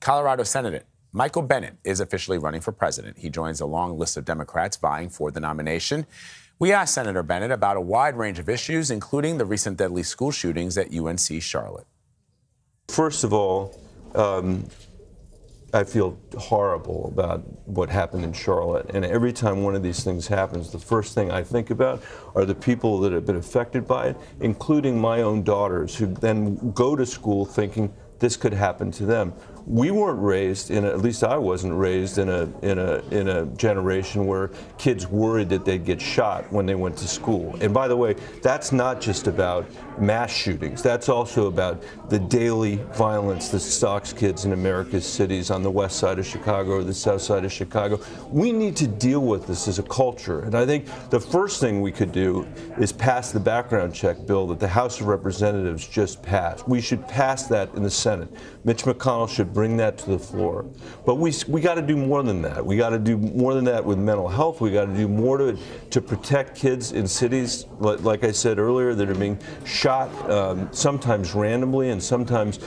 Colorado Senator Michael Bennet is officially running for president. He joins a long list of Democrats vying for the nomination. We asked Senator Bennet about a wide range of issues, including the recent deadly school shootings at UNC Charlotte. First of all, I feel horrible about what happened in Charlotte. And every time one of these things happens, the first thing I think about are the people that have been affected by it, including my own daughters, who then go to school thinking this could happen to them. We weren't raised in at least I wasn't raised in a generation where kids worried that they'd get shot when they went to school. And by the way, that's not just about mass shootings. That's also about the daily violence that stalks kids in America's cities on the west side of Chicago or the south side of Chicago. We need to deal with this as a culture. And I think the first thing we could do is pass the background check bill that the House of Representatives just passed. We should pass that in the Senate. Mitch McConnell should bring that to the floor. But we got to do more than that. We got to do more than that with mental health. We got to do more to protect kids in cities, like I said earlier, that are being shot sometimes randomly and sometimes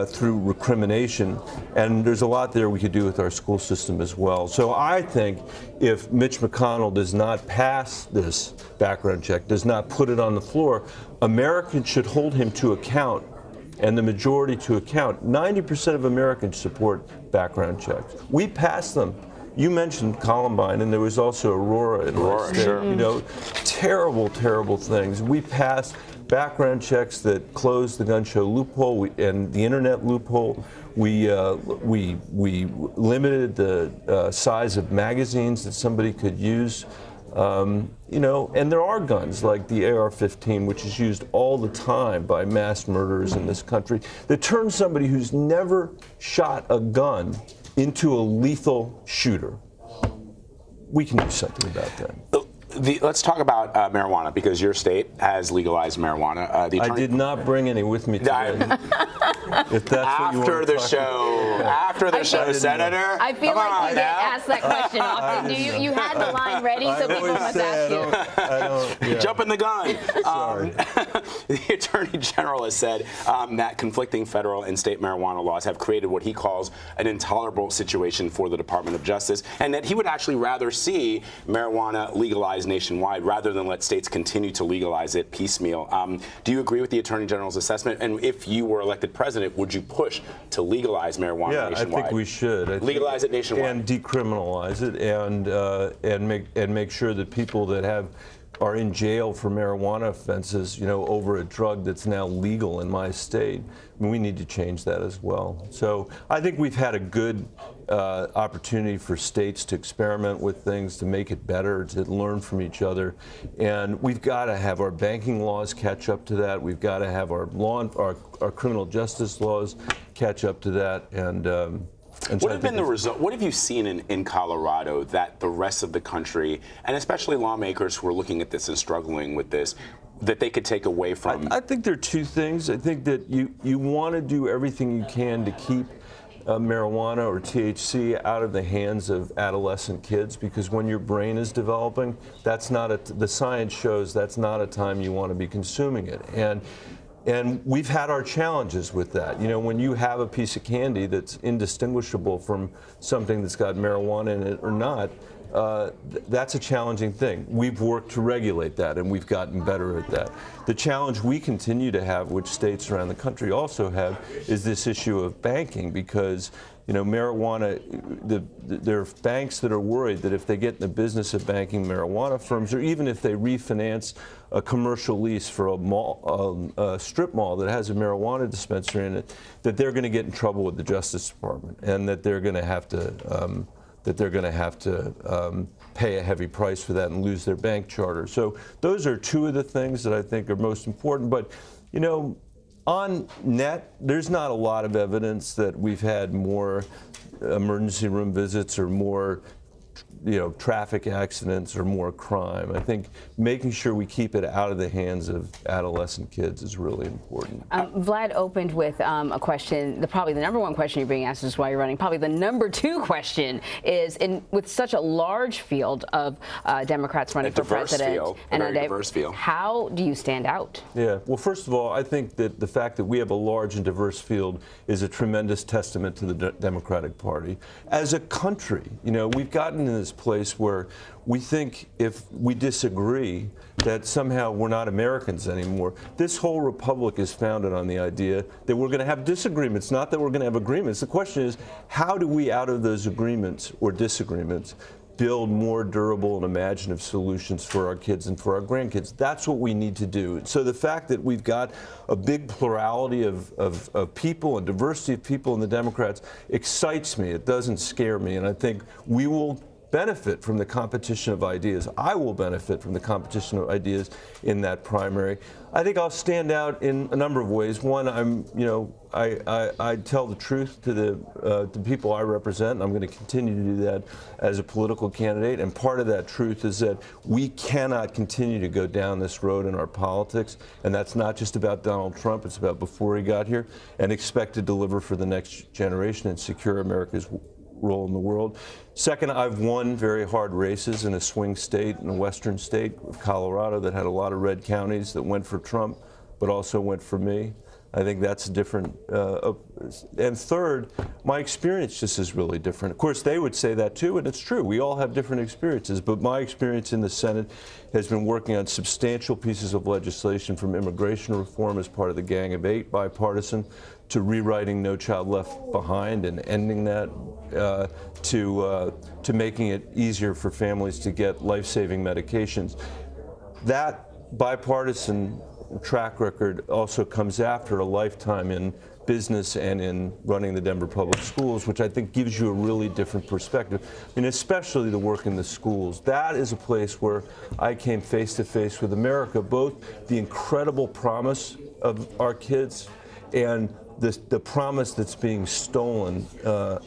through recrimination. And there's a lot there we could do with our school system as well. So I think if Mitch McConnell does not pass this background check, does not put it on the floor, Americans should hold him to account, and the majority to account. 90% of Americans support background checks. We passed them. You mentioned Columbine, and there was also Aurora in my state. Sure. You know, terrible, terrible things. We passed background checks that closed the gun show loophole and the internet loophole. We limited the size of magazines that somebody could use. You know, and there are guns like the AR-15, which is used all the time by mass murderers in this country, that turn somebody who's never shot a gun into a lethal shooter. We can do something about that. Let's talk about marijuana, because your state has legalized marijuana. I did not bring any with me today. If that's what you want to talk about. After the show, Senator. I feel like you get asked that question often. You had the line ready, so people must ask you. Jumping the gun. Sorry. The Attorney General has said that conflicting federal and state marijuana laws have created what he calls an intolerable situation for the Department of Justice, and that he would actually rather see marijuana legalized nationwide rather than let states continue to legalize it piecemeal. Do you agree with the Attorney General's assessment? And if you were elected president, would you push to legalize marijuana nationwide? I think we should. Legalize it nationwide. And decriminalize it, and make sure that people that are in jail for marijuana offenses, you know, over a drug that's now legal in my state. I mean, we need to change that as well. So I think we've had a good opportunity for states to experiment with things, to make it better, to learn from each other. And we've got to have our banking laws catch up to that. We've got to have our criminal justice laws catch up to that. What have been the result? What have you seen in Colorado that the rest of the country, and especially lawmakers who are looking at this and struggling with this, that they could take away from? I think there are two things. I think that you want to do everything you can to keep marijuana or THC out of the hands of adolescent kids, because when your brain is developing, that's not the science shows that's not a time you want to be consuming it. And we've had our challenges with that. You know, when you have a piece of candy that's indistinguishable from something that's got marijuana in it or not, that's a challenging thing. We've worked to regulate that, and we've gotten better at that. The challenge we continue to have, which states around the country also have, is this issue of banking, because you know, marijuana, there are banks that are worried that if they get in the business of banking marijuana firms, or even if they refinance a commercial lease for a mall, a strip mall that has a marijuana dispensary in it, that they're going to get in trouble with the Justice Department, and that they're going to have to pay a heavy price for that and lose their bank charter. So those are two of the things that I think are most important. But you know, on net, there's not a lot of evidence that we've had more emergency room visits or more traffic accidents or more crime. I think making sure we keep it out of the hands of adolescent kids is really important. Vlad opened with a question. Probably the number one question you're being asked is why you're running. Probably the number two question is, with such a large field of Democrats running for president, a very diverse field, how do you stand out? Yeah. Well, first of all, I think that the fact that we have a large and diverse field is a tremendous testament to the Democratic Party. As a country, we've gotten in this place where we think if we disagree that somehow we're not Americans anymore. This whole republic is founded on the idea that we're going to have disagreements, not that we're going to have agreements. The question is, how do we, out of those agreements or disagreements, build more durable and imaginative solutions for our kids and for our grandkids? That's what we need to do. So the fact that we've got a big plurality of people and diversity of people in the Democrats excites me. It doesn't scare me. And I think we will benefit from the competition of ideas. I will benefit from the competition of ideas in that primary. I think I'll stand out in a number of ways. One, I tell the truth to the people I represent, and I'm going to continue to do that as a political candidate. And part of that truth is that we cannot continue to go down this road in our politics, and that's not just about Donald Trump, it's about before he got here, and expect to deliver for the next generation and secure America's role in the world. Second, I've won very hard races in a swing state, in a western state of Colorado that had a lot of red counties that went for Trump, but also went for me. I think that's different. And third, my experience just is really different. Of course, they would say that too, and it's true. We all have different experiences, but my experience in the Senate has been working on substantial pieces of legislation, from immigration reform as part of the Gang of Eight bipartisan, to rewriting No Child Left Behind and ending that, to making it easier for families to get life-saving medications. That bipartisan track record also comes after a lifetime in business and in running the Denver Public Schools, which I think gives you a really different perspective. I mean, especially the work in the schools. That is a place where I came face to face with America, both the incredible promise of our kids and the promise that's being stolen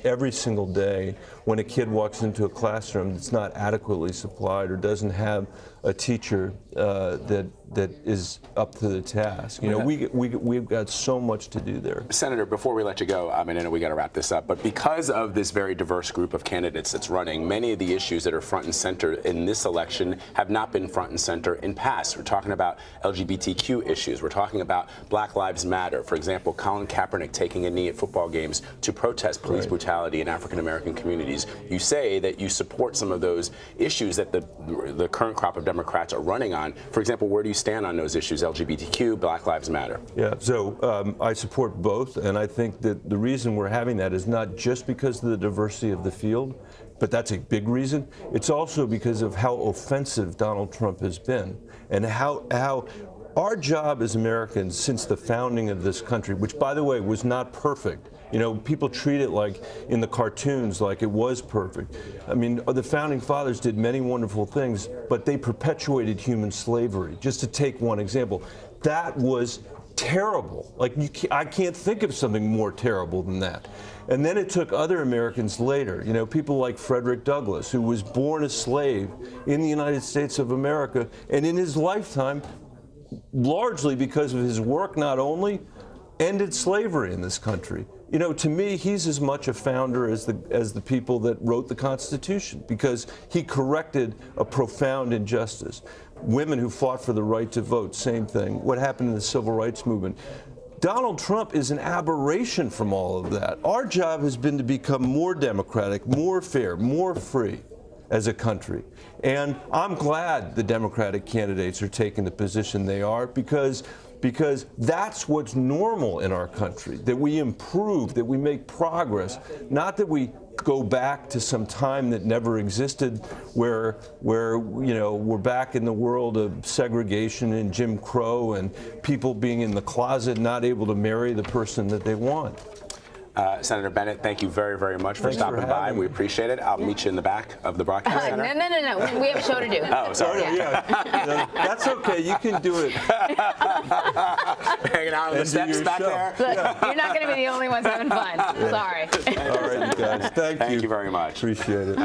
every single day when a kid walks into a classroom that's not adequately supplied or doesn't have a teacher that is up to the task. We've got so much to do there. Senator, before we let you go, I know we got to wrap this up, but because of this very diverse group of candidates that's running, many of the issues that are front and center in this election have not been front and center in past. We're talking about LGBTQ issues. We're talking about Black Lives Matter. For example, Colin Kaepernick taking a knee at football games to protest police brutality in African-American communities. You say that you support some of those issues that the current crop of Democrats are running on. For example, where do you stand on those issues, LGBTQ, Black Lives Matter? Yeah, so I support both, and I think that the reason we're having that is not just because of the diversity of the field, but that's a big reason. It's also because of how offensive Donald Trump has been, and how our job as Americans since the founding of this country, which, by the way, was not perfect. People treat it like in the cartoons like it was perfect. I mean, the founding fathers did many wonderful things, but they perpetuated human slavery. Just to take one example, that was terrible. I can't think of something more terrible than that. And then it took other Americans later, people like Frederick Douglass, who was born a slave in the United States of America, and in his lifetime, largely because of his work, not only ended slavery in this country. To me, he's as much a founder as the people that wrote the Constitution, because he corrected a profound injustice. Women who fought for the right to vote, same thing. What happened in the Civil Rights Movement? Donald Trump is an aberration from all of that. Our job has been to become more democratic, more fair, more free as a country. And I'm glad the Democratic candidates are taking the position they are, because that's what's normal in our country, that we improve, that we make progress, not that we go back to some time that never existed where we're back in the world of segregation and Jim Crow and people being in the closet, not able to marry the person that they want. Senator Bennet, thank you very, very much for stopping by. We appreciate it. I'll meet you in the back of the broadcast center. No. We have a show to do. Oh, sorry. Yeah. That's okay. You can do it. Hanging out on the steps back there. Look, you're not going to be the only ones having fun. Sorry. All right, you guys. Thank you. Thank you very much. Appreciate it.